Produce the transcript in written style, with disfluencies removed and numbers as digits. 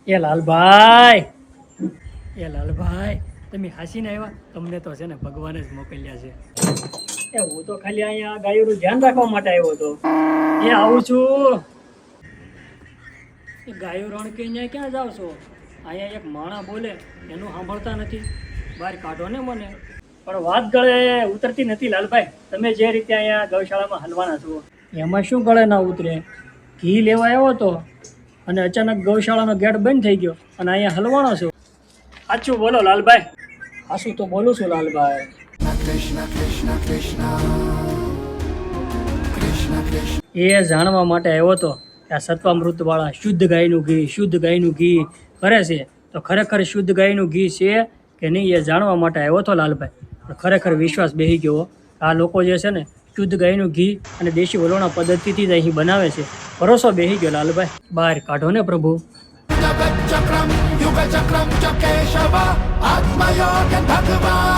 એ લાલભાઈ, એ લાલભાઈ, તમે હાસીને આવ્યા? તમને તો છે ને ભગવાને જ મોકલ્યા છે. એ હું તો ખાલી અહીંયા ગાયોનું ધ્યાન રાખવા માટે આવ્યો હતો. એ આવું છું. એ ગાયો રણ કે અહીંયા ક્યાં જાવ છો? અહીંયા એક માણા બોલે એનું સાંભળતા નથી. બહાર કાઢો ને મને. પણ વાત ગળે ઉતરતી નથી લાલભાઈ. તમે જે રીતે અહીંયા ગૌશાળામાં હલવાના છો એમાં શું ગળે ના ઉતરે? ઘી લેવા આવ્યો હતો અને અચાનક ગૌશાળાનો ગેટ બંધ થઈ ગયો અને અહીંયા હલવાણો છો. સાચું બોલો લાલભાઈ. સાચું તો બોલું છું લાલભાઈ. એ જાણવા માટે આવ્યો હતો કે આ સત્વામૃત વાળા શુદ્ધ ગાયનું ઘી કરે છે તો ખરેખર શુદ્ધ ગાયનું ઘી છે કે નહીં એ જાણવા માટે આવ્યો હતો લાલભાઈ. પણ ખરેખર વિશ્વાસ બેસી ગયો. આ લોકો જે છે ને શુદ્ધ ગાયનું ઘી અને દેશી વલોણા પદ્ધતિથી જ અહીં બનાવે છે. ભરોસો બેસી ગયો લાલભાઈ. બહાર કાઢો ને પ્રભુ. चक्रम युग चक्रम च केशव आत्मयोग भगवान